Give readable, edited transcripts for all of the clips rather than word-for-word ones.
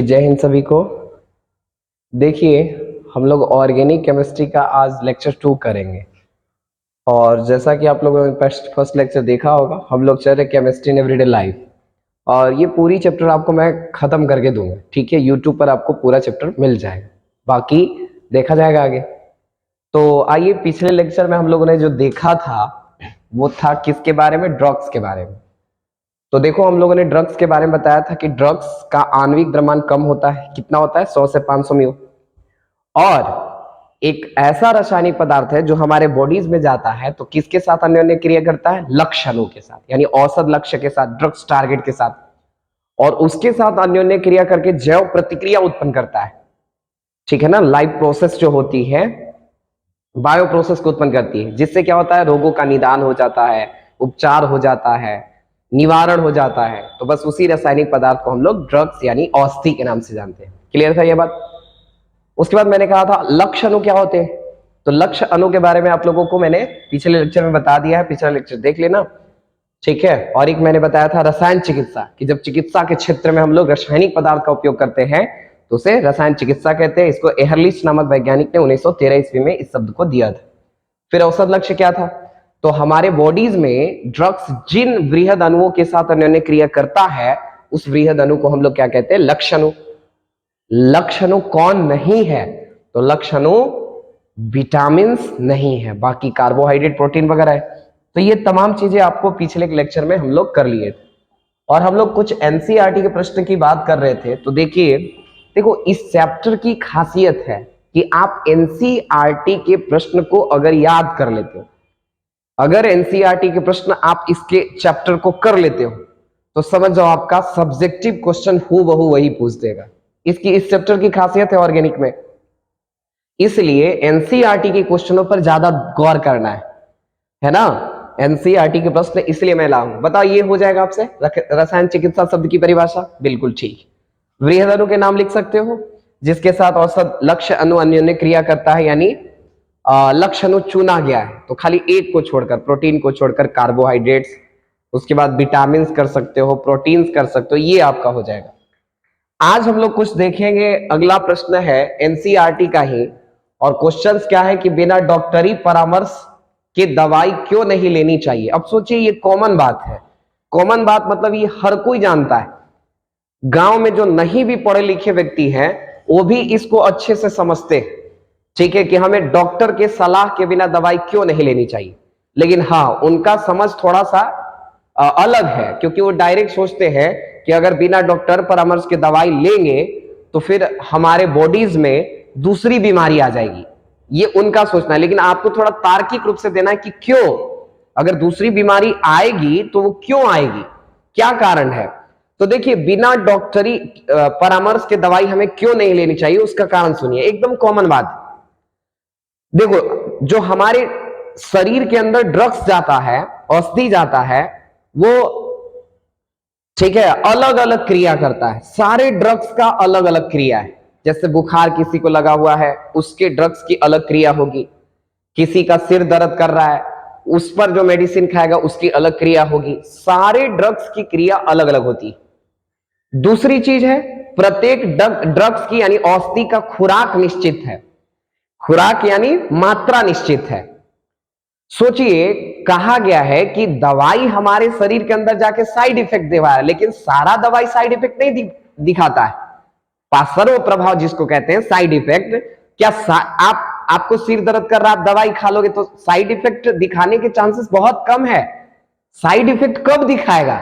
जय हिंद सभी को। देखिए, हम लोग ऑर्गेनिक केमिस्ट्री का आज लेक्चर 2 करेंगे। और जैसा कि आप लोगों ने फर्स्ट लेक्चर देखा होगा, हम लोग चल रहे केमिस्ट्री इन एवरीडे लाइफ। और ये पूरी चैप्टर आपको मैं खत्म करके दूंगा, ठीक है। यूट्यूब पर आपको पूरा चैप्टर मिल जाएगा, बाकी देखा जाएगा आगे। तो आइए, पिछले लेक्चर में हम लोगों ने जो देखा था वो था किसके बारे में? ड्रग्स के बारे में। तो देखो, हम लोगों ने ड्रग्स के बारे में बताया था कि ड्रग्स का आणविक द्रव्यमान कम होता है। कितना होता है? 100 से 500 म्यू। और एक ऐसा रासायनिक पदार्थ है जो हमारे बॉडीज में जाता है तो किसके साथ अन्योन्य क्रिया करता है? लक्ष्य अणु के साथ, यानी औसत लक्ष्य के साथ, ड्रग्स टारगेट के साथ। और उसके साथ अन्योन्य क्रिया करके जैव प्रतिक्रिया उत्पन्न करता है, ठीक है ना। लाइफ प्रोसेस जो होती है, बायो प्रोसेस को उत्पन्न करती है, जिससे क्या होता है? रोगों का निदान हो जाता है, उपचार हो जाता है, निवारण हो जाता है। तो बस उसी रासायनिक पदार्थ को हम लोग ड्रग्स यानी औषधि के नाम से जानते हैं। क्लियर था ये बात? उसके बाद मैंने कहा था लक्ष्य अणु क्या होते हैं। तो लक्ष्य अणु के बारे में आप लोगों को मैंने पिछले लेक्चर में बता दिया है, पिछला लेक्चर देख लेना, ठीक है। और एक मैंने बताया था रसायन चिकित्सा, कि जब चिकित्सा के क्षेत्र में हम लोग रासायनिक पदार्थ का उपयोग करते हैं तो उसे रसायन चिकित्सा कहते हैं। इसको एहरलिच नामक वैज्ञानिक ने 1913 ईस्वी में इस शब्द को दिया था। फिर औसत लक्ष्य क्या था? तो हमारे बॉडीज में ड्रग्स जिन वृहद अणुओं के साथ अन्योन्य क्रिया करता है, उस वृहद अणु को हम लोग क्या कहते हैं? लक्ष्य अणु। लक्ष्य अणु कौन नहीं है? तो लक्ष्य अणु विटामिन नहीं है, बाकी कार्बोहाइड्रेट, प्रोटीन वगैरह है। तो ये तमाम चीजें आपको पिछले लेक्चर में हम लोग कर लिए थे। और हम लोग कुछ एनसीईआरटी के प्रश्न की बात कर रहे थे। तो देखिए, देखो, इस चैप्टर की खासियत है कि आप एनसीईआरटी के प्रश्न को अगर याद कर लेते हो, अगर एनसीईआरटी के प्रश्न आप इसके चैप्टर को कर लेते हो, तो समझ जाओ आपका सब्जेक्टिव क्वेश्चन हूबहू वही पूछ देगा। इस चैप्टर की खासियत है ऑर्गेनिक में, इसलिए एनसीईआरटी के क्वेश्चनों पर ज्यादा गौर करना है ना। एनसीईआरटी के प्रश्न इसलिए मैं लाऊं। बताओ, ये हो जाएगा आपसे रसायन चिकित्सा शब्द की परिभाषा? बिल्कुल ठीक। वृहद अणु के नाम लिख सकते हो जिसके साथ औसत लक्ष्य अणु अन्योन्य क्रिया करता है, यानी लक्ष्य अणु चुना गया है। तो खाली एक को छोड़कर, प्रोटीन को छोड़कर कार्बोहाइड्रेट्स, उसके बाद विटामिन कर सकते हो, प्रोटीन्स कर सकते हो, ये आपका हो जाएगा। आज हम लोग कुछ देखेंगे। अगला प्रश्न है एनसीईआरटी का ही, और क्वेश्चंस क्या है कि बिना डॉक्टरी परामर्श के दवाई क्यों नहीं लेनी चाहिए। अब सोचिए, ये कॉमन बात है। कॉमन बात मतलब ये हर कोई जानता है। गांव में जो नहीं भी पढ़े लिखे व्यक्ति हैं वो भी इसको अच्छे से समझते हैं, ठीक है, कि हमें डॉक्टर के सलाह के बिना दवाई क्यों नहीं लेनी चाहिए। लेकिन हाँ, उनका समझ थोड़ा सा अलग है, क्योंकि वो डायरेक्ट सोचते हैं कि अगर बिना डॉक्टर परामर्श के दवाई लेंगे तो फिर हमारे बॉडीज में दूसरी बीमारी आ जाएगी। ये उनका सोचना है। लेकिन आपको थोड़ा तार्किक रूप से देना है कि क्यों, अगर दूसरी बीमारी आएगी तो वो क्यों आएगी, क्या कारण है। तो देखिए, बिना डॉक्टरी परामर्श के दवाई हमें क्यों नहीं लेनी चाहिए, उसका कारण सुनिए। एकदम कॉमन बात। देखो, जो हमारे शरीर के अंदर ड्रग्स जाता है, औषधि जाता है, वो ठीक है अलग अलग क्रिया करता है। सारे ड्रग्स का अलग अलग क्रिया है। जैसे बुखार किसी को लगा हुआ है, उसके ड्रग्स की अलग क्रिया होगी। किसी का सिर दर्द कर रहा है, उस पर जो मेडिसिन खाएगा उसकी अलग क्रिया होगी। सारे ड्रग्स की क्रिया अलग अलग होती है। दूसरी चीज है, प्रत्येक ड्रग्स की यानी औषधि का खुराक निश्चित है। खुराक यानी मात्रा निश्चित है। सोचिए, कहा गया है कि दवाई हमारे शरीर के अंदर जाके साइड इफेक्ट दे रहा है, लेकिन सारा दवाई साइड इफेक्ट नहीं दिखाता है। पार्श्व प्रभाव जिसको कहते हैं, साइड इफेक्ट। क्या आपको सिर दर्द कर रहा है, आप दवाई खा लोगे तो साइड इफेक्ट दिखाने के चांसेस बहुत कम है। साइड इफेक्ट कब दिखाएगा?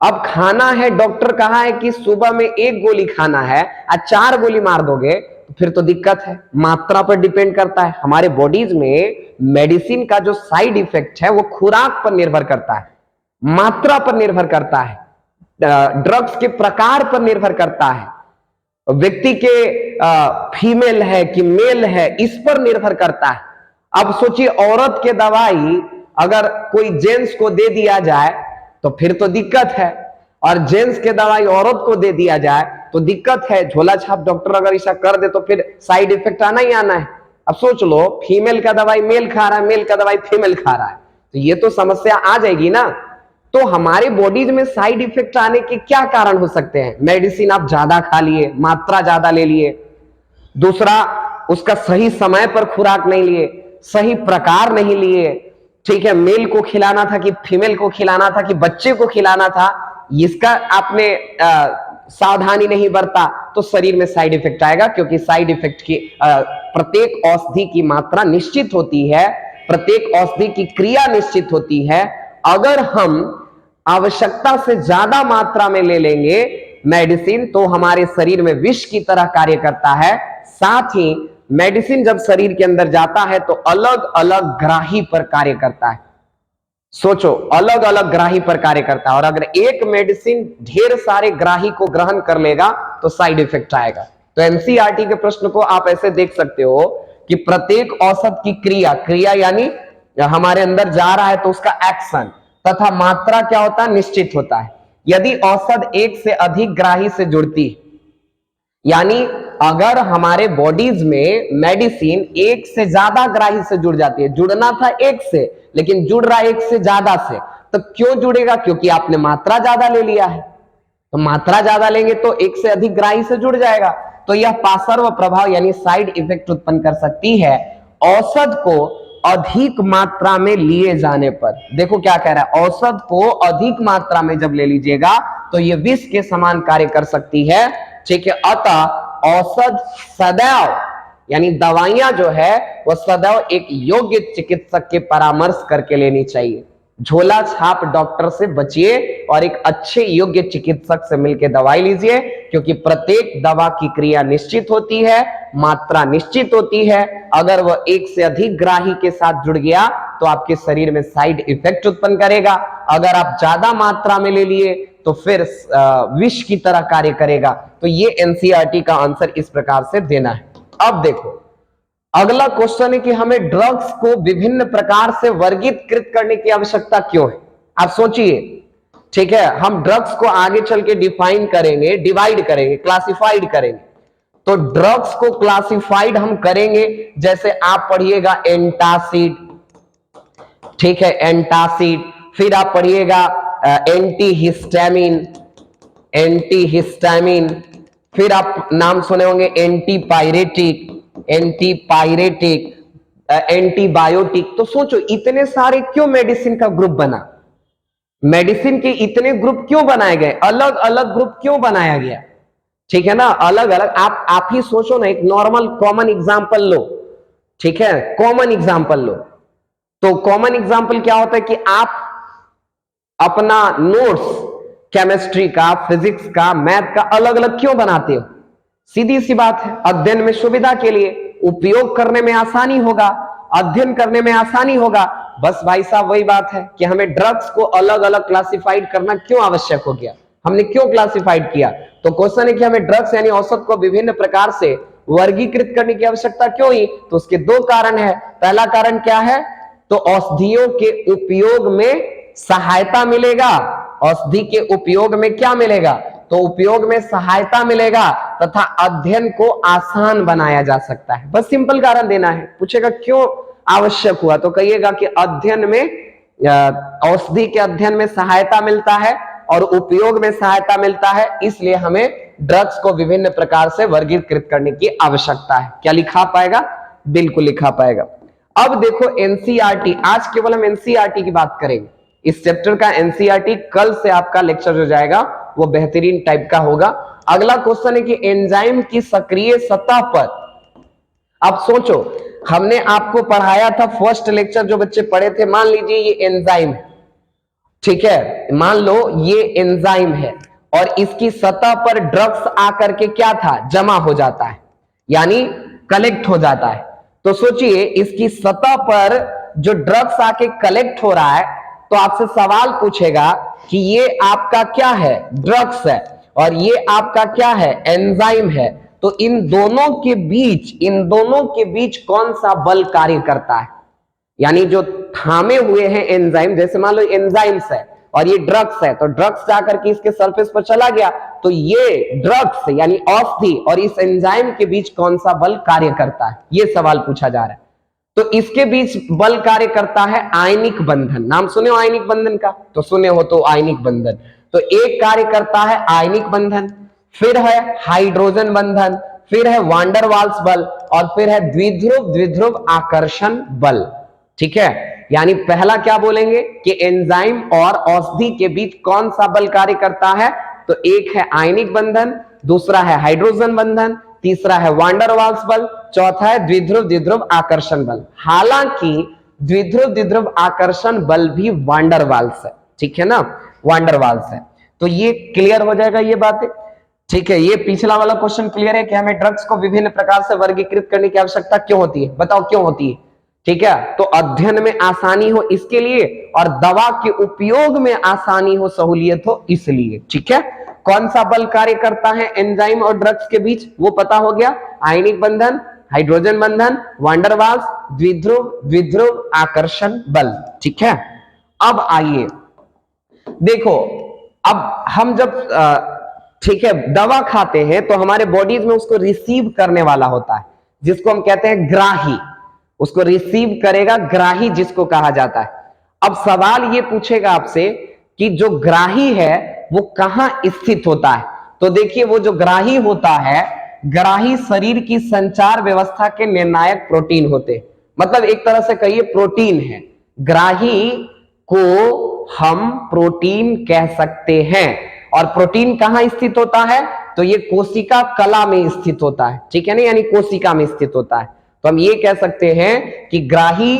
अब खाना है, डॉक्टर कहा है कि सुबह में 1 गोली खाना है, आज 4 गोली मार दोगे तो फिर तो दिक्कत है। मात्रा पर डिपेंड करता है। हमारे बॉडीज में मेडिसिन का जो साइड इफेक्ट है वो खुराक पर निर्भर करता है, मात्रा पर निर्भर करता है, ड्रग्स के प्रकार पर निर्भर करता है, व्यक्ति के फीमेल है कि मेल है इस पर निर्भर करता है। अब सोचिए, औरत के दवाई अगर कोई जेंट्स को दे दिया जाए तो फिर तो दिक्कत है, और जेंट्स के दवाई औरत को दे दिया जाए तो दिक्कत है। झोला छाप डॉक्टर अगर ऐसा कर दे तो फिर साइड इफेक्ट आना ही आना है। अब सोच लो, फीमेल का दवाई मेल खा रहा है, मेल का दवाई फीमेल खा रहा है, तो ये तो समस्या आ जाएगी ना। तो हमारे बॉडीज में साइड इफेक्ट आने के क्या कारण हो सकते हैं? मेडिसिन आप ज्यादा खा लिए, मात्रा ज्यादा ले लिए, दूसरा उसका सही समय पर खुराक नहीं लिए, सही प्रकार नहीं लिए, ठीक है, मेल को खिलाना था कि फीमेल को खिलाना था कि बच्चे को खिलाना था, इसका आपने सावधानी नहीं बरता, तो शरीर में साइड इफेक्ट आएगा। क्योंकि साइड इफेक्ट की प्रत्येक औषधि की मात्रा निश्चित होती है, प्रत्येक औषधि की क्रिया निश्चित होती है। अगर हम आवश्यकता से ज्यादा मात्रा में ले लेंगे मेडिसिन, तो हमारे शरीर में विष की तरह कार्य करता है। साथ ही मेडिसिन जब शरीर के अंदर जाता है तो अलग अलग ग्राही पर कार्य करता है। सोचो, अलग अलग ग्राही पर कार्य करता है, और अगर एक मेडिसिन ढेर सारे ग्राही को ग्रहण कर लेगा तो साइड इफेक्ट आएगा। तो एनसीईआरटी के प्रश्न को आप ऐसे देख सकते हो कि प्रत्येक औषध की क्रिया यानी हमारे अंदर जा रहा है तो उसका एक्शन तथा मात्रा क्या होता है? निश्चित होता है। यदि औषध एक से अधिक ग्राही से जुड़ती है, यानी अगर हमारे बॉडीज में मेडिसिन एक से ज्यादा ग्राही से जुड़ जाती है, जुड़ना था एक से लेकिन जुड़ रहा है एक से ज्यादा से, तो क्यों जुड़ेगा? क्योंकि आपने मात्रा ज्यादा ले लिया है। तो मात्रा ज्यादा लेंगे तो एक से अधिक ग्राही से जुड़ जाएगा, तो यह पार्श्व प्रभाव यानी साइड इफेक्ट उत्पन्न कर सकती है औषध को अधिक मात्रा में लिए जाने पर। देखो क्या कह रहा है, औषध को अधिक मात्रा में जब ले लीजिएगा तो यह विष के समान कार्य कर सकती है, ठीक है। अतः औषध सदैव यानी दवाइयां जो है वह सदैव एक योग्य चिकित्सक के परामर्श करके लेनी चाहिए। झोला छाप डॉक्टर से बचिए और एक अच्छे योग्य चिकित्सक से मिलकर दवाई लीजिए, क्योंकि प्रत्येक दवा की क्रिया निश्चित होती है, मात्रा निश्चित होती है। अगर वह एक से अधिक ग्राही के साथ जुड़ गया तो आपके शरीर में साइड इफेक्ट उत्पन्न करेगा। अगर आप ज्यादा मात्रा में ले लिए तो फिर विष की तरह कार्य करेगा। तो ये एनसीईआरटी का आंसर इस प्रकार से देना है। अब देखो, अगला क्वेश्चन है कि हमें ड्रग्स को विभिन्न प्रकार से वर्गीकृत करने की आवश्यकता क्यों है? आप सोचिए, ठीक है, हम ड्रग्स को आगे चल के डिफाइन करेंगे, डिवाइड करेंगे, क्लासिफाइड करेंगे। तो ड्रग्स को क्लासिफाइड हम करेंगे, जैसे आप पढ़िएगा एंटासिड, ठीक है, एंटासिड, फिर आप पढ़िएगा एंटीहिस्टामिन, एंटीहिस्टामिन, फिर आप नाम सुने होंगे एंटीपायरेटिक, एंटीपायरेटिक, एंटीबायोटिक। तो सोचो, इतने सारे क्यों मेडिसिन का ग्रुप बना? मेडिसिन के इतने ग्रुप क्यों बनाए गए? अलग अलग ग्रुप क्यों बनाया गया? ठीक है ना, अलग अलग। आप ही सोचो ना, एक नॉर्मल कॉमन एग्जांपल लो, ठीक है, कॉमन एग्जांपल लो। तो कॉमन एग्जांपल क्या होता है कि आप अपना नोट्स केमिस्ट्री का, फिजिक्स का, मैथ का अलग अलग क्यों बनाते हो? सीधी सी बात है, अध्ययन में सुविधा के लिए, उपयोग करने में आसानी होगा, अध्ययन करने में आसानी होगा। बस भाई साहब वही बात है कि हमें ड्रग्स को अलग अलग क्लासिफाइड करना क्यों आवश्यक हो गया, हमने क्यों क्लासिफाइड किया? तो क्वेश्चन है कि हमें ड्रग्स यानी औषध को विभिन्न प्रकार से वर्गीकृत करने की आवश्यकता क्यों हुई? तो उसके दो कारण है। पहला कारण क्या है? तो औषधियों के उपयोग में सहायता मिलेगा। औषधि के उपयोग में क्या मिलेगा? तो उपयोग में सहायता मिलेगा तथा अध्ययन को आसान बनाया जा सकता है। बस सिंपल कारण देना है। पूछेगा क्यों आवश्यक हुआ, तो कहिएगा कि अध्ययन में, औषधि के अध्ययन में सहायता मिलता है और उपयोग में सहायता मिलता है, इसलिए हमें ड्रग्स को विभिन्न प्रकार से वर्गीकृत करने की आवश्यकता है। क्या लिखा पाएगा? बिल्कुल लिखा पाएगा। अब देखो एनसीईआरटी, आज केवल हम एनसीईआरटी की बात करेंगे। इस चैप्टर का एनसीईआरटी कल से आपका लेक्चर हो जाएगा, वो बेहतरीन टाइप का होगा। अगला क्वेश्चन है कि एंजाइम की सक्रिय सतह पर, अब सोचो, हमने आपको पढ़ाया था फर्स्ट लेक्चर जो बच्चे पढ़े थे, मान लीजिए ये एंजाइम है, ठीक है, मान लो ये एंजाइम है और इसकी सतह पर ड्रग्स आकर के क्या था? जमा हो जाता है, यानी कलेक्ट हो जाता है। तो सोचिए, इसकी सतह पर जो ड्रग्स आके कलेक्ट हो रहा है, तो आपसे सवाल पूछेगा कि ये आपका क्या है? ड्रग्स है, और ये आपका क्या है? एंजाइम है। तो इन दोनों के बीच कौन सा बल कार्य करता है? यानी जो थामे हुए हैं एंजाइम, जैसे मान लो एंजाइम्स है और ये ड्रग्स है, तो ड्रग्स जाकर के इसके सरफेस पर चला गया, तो ये ड्रग्स यानी औषधि और इस एंजाइम के बीच कौन सा बल कार्य करता है? ये सवाल पूछा जा रहा है। तो इसके बीच बल कार्य करता है आयनिक बंधन। नाम सुने हो आयनिक बंधन का? तो सुने हो तो आयनिक बंधन। तो एक कार्य करता है आयनिक बंधन, फिर है हाइड्रोजन बंधन, फिर है वांडर वाल्स बल, और फिर है द्विध्रुव द्विध्रुव आकर्षण बल। ठीक है, यानी पहला क्या बोलेंगे कि एंजाइम और औषधि के बीच कौन सा बल कार्य करता है? तो एक है आयनिक बंधन, दूसरा है हाइड्रोजन बंधन, तीसरा है वांडर वाल्स बल, चौथा है द्विध्रुव द्विध्रुव आकर्षण बल। हालांकि द्विध्रुव द्विध्रुव आकर्षण बल भी वांडर वाल्स है, ठीक है ना, वांडर वाल्स है। तो ये क्लियर हो जाएगा ये बातें। ठीक है, ये पिछला वाला क्वेश्चन क्लियर है कि हमें ड्रग्स को विभिन्न प्रकार से वर्गीकृत करने की आवश्यकता क्यों होती है? बताओ क्यों होती है? ठीक है, तो अध्ययन में आसानी हो इसके लिए, और दवा के उपयोग में आसानी हो, सहूलियत हो इसलिए। ठीक है, कौन सा बल कार्य करता है एंजाइम और ड्रग्स के बीच? वो पता हो गया, आयनिक बंधन, हाइड्रोजन बंधन, वांडर वाल्स, द्विध्रुव द्विध्रुव आकर्षण बल। ठीक है, अब आइए देखो, अब हम जब ठीक है दवा खाते हैं तो हमारे बॉडीज में उसको रिसीव करने वाला होता है, जिसको हम कहते हैं ग्राही। उसको रिसीव करेगा ग्राही, जिसको कहा जाता है। अब सवाल ये पूछेगा आपसे कि जो ग्राही है वो कहां स्थित होता है? तो देखिए, वो जो ग्राही होता है, ग्राही शरीर की संचार व्यवस्था के निर्णायक प्रोटीन होते हैं। मतलब एक तरह से कहिए प्रोटीन है। ग्राही को हम प्रोटीन कह सकते हैं। और प्रोटीन कहां स्थित होता है? तो ये कोशिका कला में स्थित होता है, ठीक है ना, यानी कोशिका में स्थित होता है। तो हम ये कह सकते हैं कि ग्राही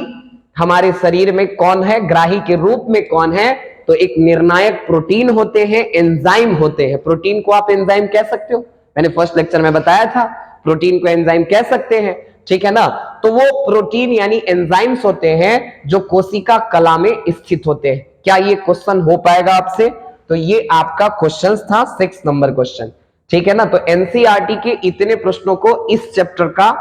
हमारे शरीर में कौन है, ग्राही के रूप में कौन है? तो एक निर्णायक प्रोटीन होते हैं, एंजाइम होते हैं। प्रोटीन को आप एंजाइम कह सकते हो, मैंने फर्स्ट लेक्चर में बताया था, प्रोटीन को एंजाइम कह सकते हैं, ठीक है ना। तो वो प्रोटीन यानी एंजाइम्स होते हैं जो कोशिका कला में स्थित होते हैं। क्या ये क्वेश्चन हो पाएगा आपसे? तो ये आपका क्वेश्चन था 6 नंबर क्वेश्चन, ठीक है ना। तो एनसीईआरटी के इतने प्रश्नों को इस चैप्टर का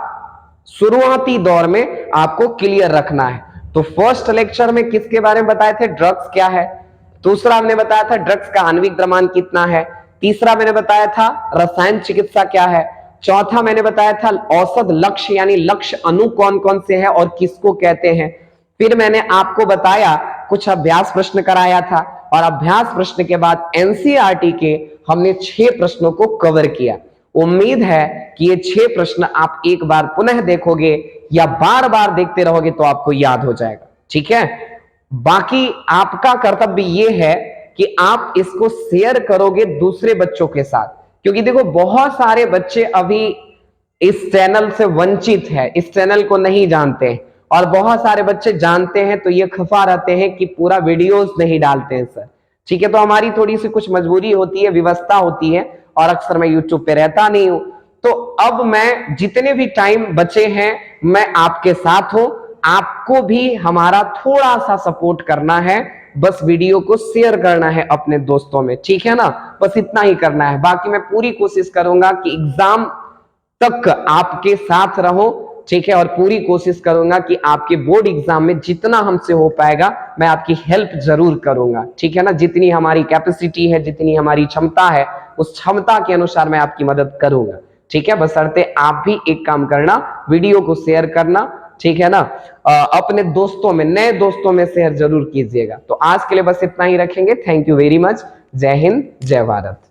शुरुआती दौर में आपको क्लियर रखना है। तो फर्स्ट लेक्चर में किसके बारे में बताए थे? ड्रग्स क्या है। दूसरा हमने बताया था ड्रग्स का आणविक द्रव्यमान कितना है। तीसरा मैंने बताया था रसायन चिकित्सा क्या है। चौथा मैंने बताया था औसत लक्ष्य यानी लक्ष्य अणु कौन कौन से हैं और किसको कहते हैं। फिर मैंने आपको बताया कुछ अभ्यास प्रश्न कराया था, और अभ्यास प्रश्न के बाद एनसीईआरटी के हमने 6 प्रश्नों को कवर किया। उम्मीद है कि ये 6 प्रश्न आप एक बार पुनः देखोगे या बार बार देखते रहोगे तो आपको याद हो जाएगा, ठीक है। बाकी आपका कर्तव्य ये है कि आप इसको शेयर करोगे दूसरे बच्चों के साथ, क्योंकि देखो बहुत सारे बच्चे अभी इस चैनल से वंचित है, इस चैनल को नहीं जानते हैं, और बहुत सारे बच्चे जानते हैं तो ये खफा रहते हैं कि पूरा वीडियोस नहीं डालते हैं सर, ठीक है। तो हमारी थोड़ी सी कुछ मजबूरी होती है, व्यवस्था होती है, और अक्सर मैं यूट्यूब पे रहता नहीं हूं। तो अब मैं जितने भी टाइम बचे हैं मैं आपके साथ हूं। आपको भी हमारा थोड़ा सा सपोर्ट करना है, बस वीडियो को शेयर करना है अपने दोस्तों में, ठीक है ना। बस इतना ही करना है, बाकी मैं पूरी कोशिश करूंगा कि एग्जाम तक आपके साथ रहूं, ठीक है। और पूरी कोशिश करूंगा कि आपके बोर्ड एग्जाम में जितना हमसे हो पाएगा मैं आपकी हेल्प जरूर करूंगा, ठीक है ना। जितनी हमारी कैपेसिटी है, जितनी हमारी क्षमता है, उस क्षमता के अनुसार मैं आपकी मदद करूंगा, ठीक है। बशर्ते आप भी एक काम करना, वीडियो को शेयर करना, ठीक है ना। अपने दोस्तों में, नए दोस्तों में शेयर जरूर कीजिएगा। तो आज के लिए बस इतना ही रखेंगे। Thank you very much. जय हिंद, जय भारत।